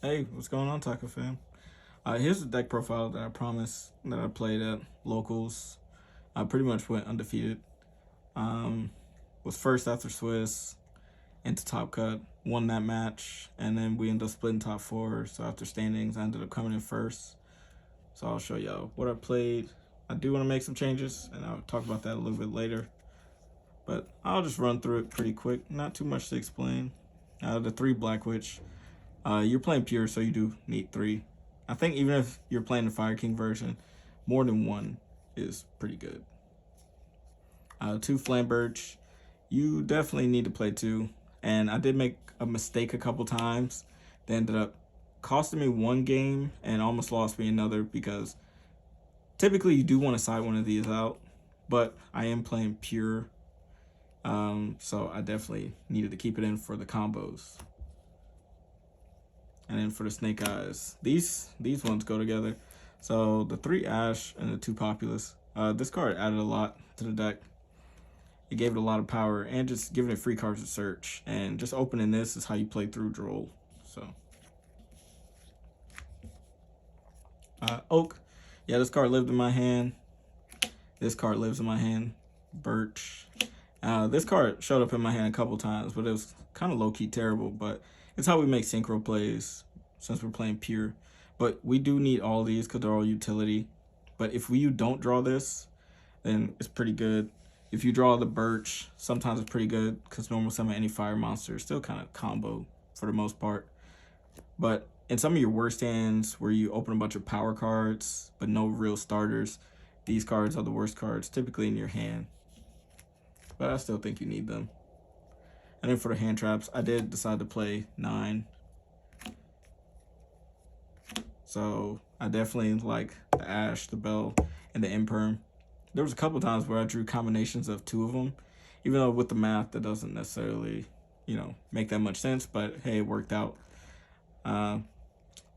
Hey, what's going on, Taco fam? Here's the deck profile that I promised that I played at locals. I pretty much went undefeated. Um, was first after Swiss into top cut, won that match, and then we ended up splitting top four. So after standings, I ended up coming in first. So I'll show y'all what I played. I do want to make some changes, and I'll talk about that a little bit later. But I'll just run through it pretty quick. Not too much to explain. The three Black Witch. You're playing pure, so you do need three. I think even if you're playing the Fire King version, more than one is pretty good. Two Flamberge. You definitely need to play two. And I did make a mistake a couple times that ended up costing me one game and almost lost me another because typically you do want to side one of these out, but I am playing pure. So I definitely needed to keep it in for the combos. And then for the Snake Eyes, these ones go together. So the three Ash and the two Populous. This card added a lot to the deck. It gave it a lot of power and just giving it free cards to search. And just opening this is how you play through Droll. So Oak. Yeah, this card lived in my hand. This card lives in my hand. Birch. This card showed up in my hand a couple times, but it was kind of low-key terrible. But it's how we make synchro plays since we're playing pure. But we do need all these because they're all utility. But if you don't draw this, then it's pretty good. If you draw the Birch, sometimes it's pretty good because normal summon any fire monster is still kind of combo for the most part. But in some of your worst hands where you open a bunch of power cards but no real starters, these cards are the worst cards typically in your hand. But I still think you need them. And then for the hand traps, I did decide to play 9. So I definitely like the Ash, the Bell, and the Imperm. There was a couple times where I drew combinations of 2 of them, even though with the math that doesn't necessarily, make that much sense. But hey, it worked out.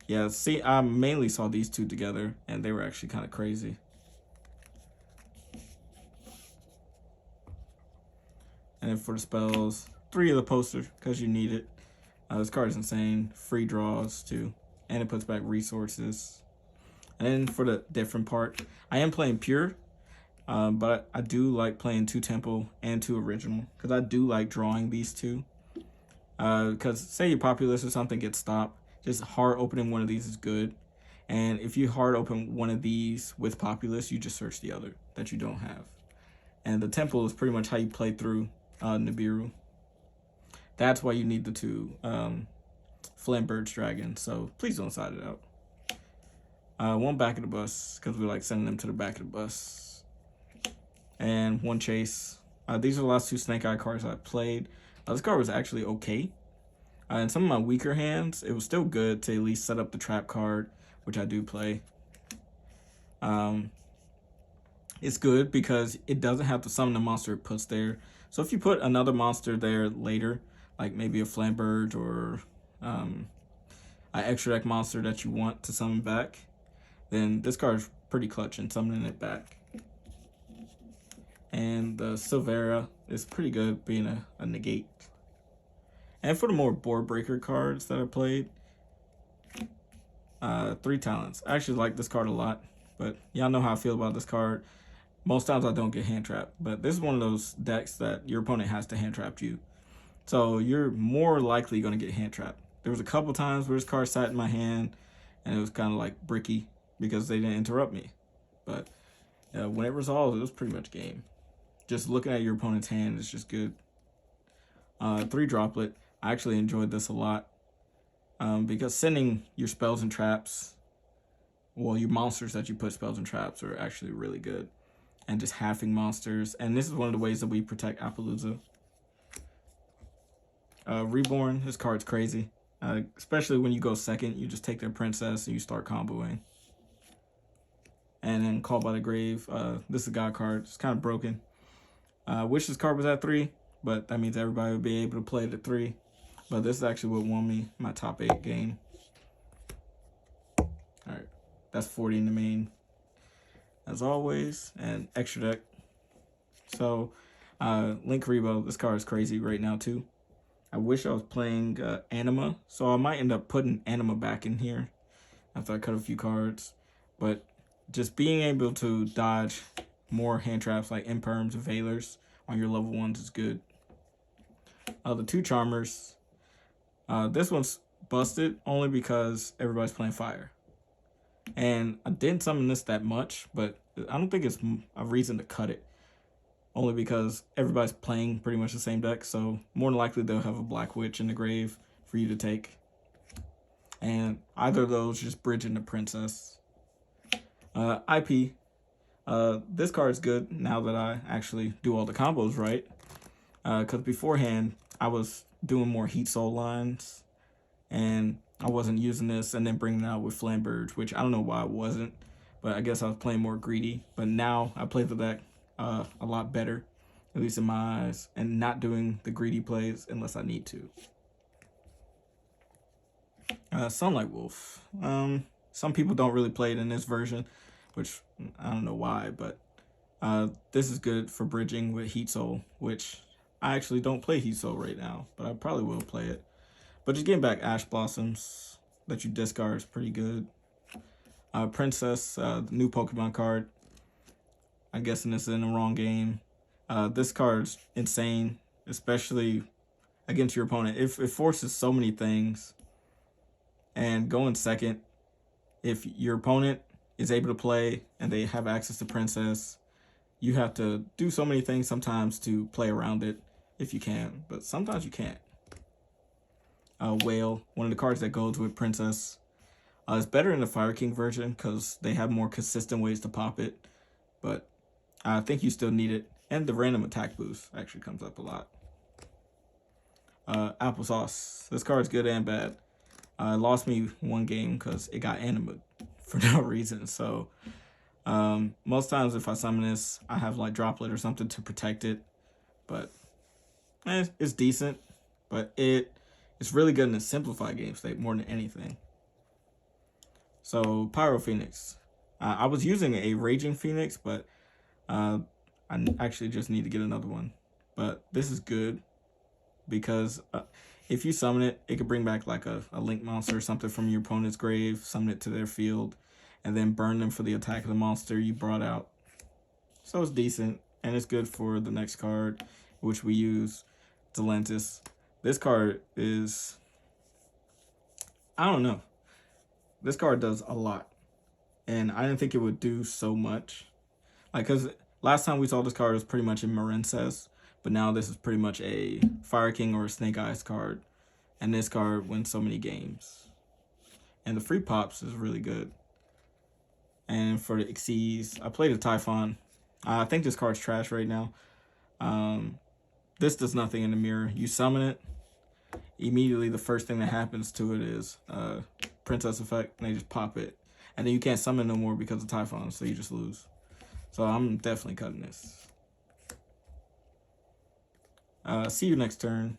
Yeah, see, I mainly saw these two together, and they were actually kind of crazy. And then for the spells, 3 of the posters because you need it. This card is insane. Free draws too, and it puts back resources. And then for the different part, I am playing pure, but I do like playing 2 temple and 2 original because I do like drawing these two. Because say your Populous or something gets stopped, just hard opening one of these is good. And if you hard open one of these with Populous, you just search the other that you don't have. And the temple is pretty much how you play through Nibiru. That's why you need the 2 Flamberge Dragons. So please don't side it out. 1 back of the bus because we like sending them to the back of the bus. And 1 chase. These are the last 2 Snake Eye cards I played. This card was actually okay. In some of my weaker hands, it was still good to at least set up the trap card, which I do play. It's good because it doesn't have to summon the monster it puts there. So if you put another monster there later, like maybe a Flamberge or an extra deck monster that you want to summon back, then this card is pretty clutch in summoning it back. And the Silvera is pretty good being a negate. And for the more board breaker cards that I played, 3 talents. I actually like this card a lot, but y'all know how I feel about this card. Most times I don't get hand trapped, but this is one of those decks that your opponent has to hand trap you. So you're more likely going to get hand trapped. There was a couple times where this card sat in my hand and it was kind of like bricky because they didn't interrupt me. But when it resolves, it was pretty much game. Just looking at your opponent's hand is just good. 3 droplet. I actually enjoyed this a lot because sending your spells and traps, well, your monsters that you put spells and traps are actually really good. And just halving monsters. And this is one of the ways that we protect Appaloosa. Reborn, this card's crazy. Especially when you go second, you just take their princess and you start comboing. And then Call by the Grave. This is a god card. It's kind of broken. Wish this card was at 3, but that means everybody would be able to play it at 3. But this is actually what won me my top 8 game. Alright, that's 40 in the main. As always, and extra deck. So, Link Rebo, this card is crazy right now too. I wish I was playing Anima, so I might end up putting Anima back in here after I cut a few cards. But just being able to dodge more hand traps like Imperms and Veilers on your level 1s is good. The 2 Charmers. This one's busted only because everybody's playing Fire. And I didn't summon this that much, but I don't think it's a reason to cut it. Only because everybody's playing pretty much the same deck, so more than likely they'll have a Black Witch in the grave for you to take. And either of those just bridge into Princess. IP. This card is good now that I actually do all the combos right. Because beforehand, I was doing more Heat Soul lines, and I wasn't using this and then bringing it out with Flamberge, which I don't know why I wasn't, but I guess I was playing more greedy. But now I play the deck a lot better, at least in my eyes, and not doing the greedy plays unless I need to. Sunlight Wolf. Some people don't really play it in this version, which I don't know why, but this is good for bridging with Heat Soul, which I actually don't play Heat Soul right now, but I probably will play it. But just getting back Ash Blossoms that you discard is pretty good. Princess, the new Pokemon card. I'm guessing this is in the wrong game. This card's insane, especially against your opponent. It forces so many things. And going second, if your opponent is able to play and they have access to Princess, you have to do so many things sometimes to play around it if you can, but sometimes you can't. Whale, one of the cards that goes with Princess. It's better in the Fire King version because they have more consistent ways to pop it, but I think you still need it. And the random attack boost actually comes up a lot. Applesauce. This card's good and bad. It lost me one game because it got animate for no reason. So most times if I summon this, I have like Droplet or something to protect it. But it's decent. But it's really good in the simplified game state more than anything. So Pyro Phoenix. I was using a Raging Phoenix, but I actually just need to get another one. But this is good because if you summon it, it could bring back like a Link monster or something from your opponent's grave, summon it to their field, and then burn them for the attack of the monster you brought out. So it's decent, and it's good for the next card, which we use, Zelentis. This card is, I don't know. This card does a lot, and I didn't think it would do so much. Like, because last time we saw this card was pretty much in Marincess, but now this is pretty much a Fire King or a Snake Eyes card. And this card wins so many games. And the free pops is really good. And for the Xyz, I played a Typhon. I think this card's trash right now. This does nothing in the mirror. You summon it. Immediately the first thing that happens to it is Princess effect. And they just pop it. And then you can't summon no more because of Typhon. So you just lose. So I'm definitely cutting this. See you next turn.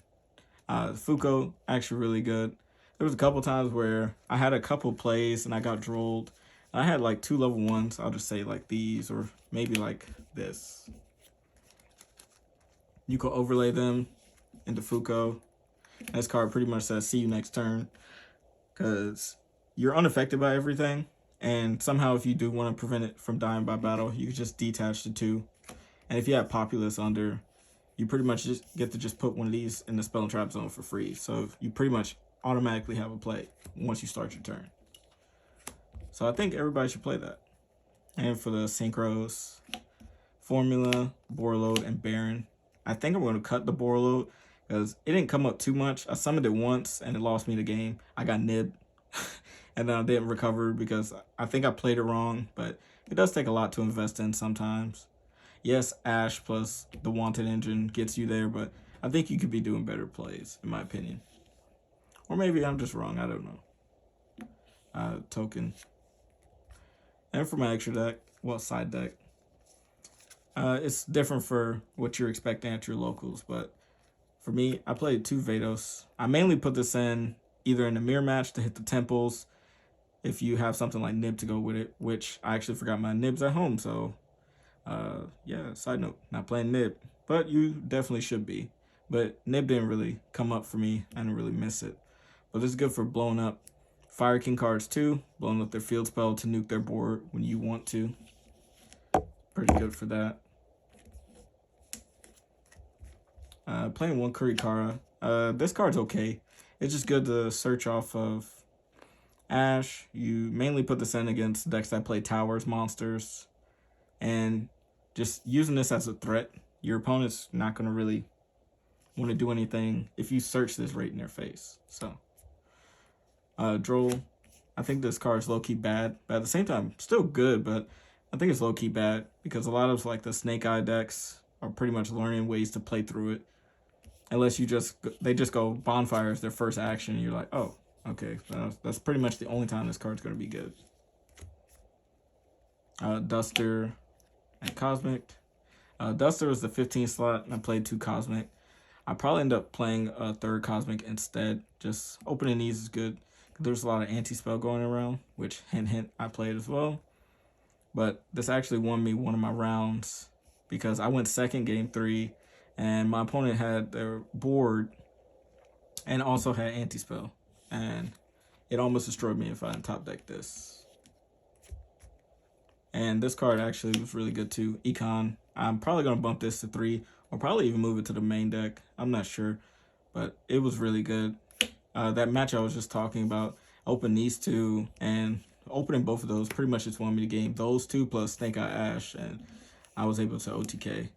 Fuko, actually really good. There was a couple times where I had a couple plays and I got drolled. I had like 2 level 1s. I'll just say like these or maybe like this. You could overlay them into Fuko. And this card pretty much says see you next turn. Because you're unaffected by everything. And somehow if you do want to prevent it from dying by battle, you can just detach the 2. And if you have Populace under, you pretty much just get to just put one of these in the Spell and Trap zone for free. So you pretty much automatically have a play once you start your turn. So I think everybody should play that. And for the Synchros, Formula, Borreload, and Baron, I think I'm going to cut the Borreload because it didn't come up too much. I summoned it once and it lost me the game. I got nibbed and then I didn't recover because I think I played it wrong, but it does take a lot to invest in sometimes. Yes, Ash plus the Wanted engine gets you there, but I think you could be doing better plays, in my opinion. Or maybe I'm just wrong, I don't know. Token. And for my extra deck, well, side deck, it's different for what you're expecting at your locals, but for me, I played 2 Vados. I mainly put this in either in a mirror match to hit the temples, if you have something like Nib to go with it, which I actually forgot my Nibs at home, so yeah, side note, not playing Nib, but you definitely should be. but Nib didn't really come up for me. I didn't really miss it. But this is good for blowing up Fire King cards too, blowing up their field spell to nuke their board when you want to. Pretty good for that. Playing one Kurikara. This card's okay. It's just good to search off of Ash. You mainly put this in against decks that play towers, monsters, and just using this as a threat. Your opponent's not going to really want to do anything if you search this right in their face. So, Droll. I think this card's low-key bad, but at the same time, still good, but I think it's low-key bad because a lot of like the Snake Eye decks are pretty much learning ways to play through it. Unless they just go Bonfire as their first action, and you're like, oh, okay, that's pretty much the only time this card's going to be good. Duster and Cosmic. Duster was the 15 slot, and I played 2 Cosmic. I probably end up playing a 3rd Cosmic instead. Just opening these is good. There's a lot of anti-spell going around, which hint hint I played as well. But this actually won me one of my rounds because I went second game 3, and my opponent had their board and also had anti-spell, and it almost destroyed me if I didn't top deck this. And this card actually was really good too, Econ. I'm probably going to bump this to 3 or probably even move it to the main deck. I'm not sure, but it was really good. That match I was just talking about, opened these 2, and opening both of those pretty much just won me the game. Those 2 plus Snake Eye Ash, and I was able to OTK.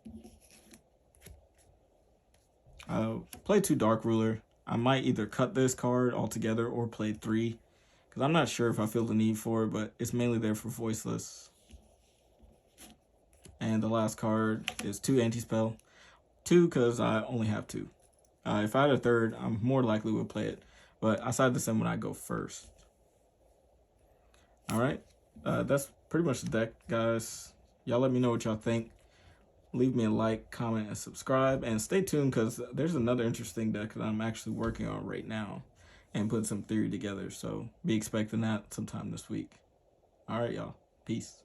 Play 2 Dark Ruler. I might either cut this card altogether or play 3, because I'm not sure if I feel the need for it, but it's mainly there for Voiceless. And the last card is 2 Anti-Spell. 2 because I only have 2. If I had a 3rd, I'm more likely would play it, but I side this in when I go first. Alright, that's pretty much the deck, guys. Y'all let me know what y'all think. Leave me a like, comment, and subscribe. And stay tuned because there's another interesting deck that I'm actually working on right now and putting some theory together. So be expecting that sometime this week. All right, y'all. Peace.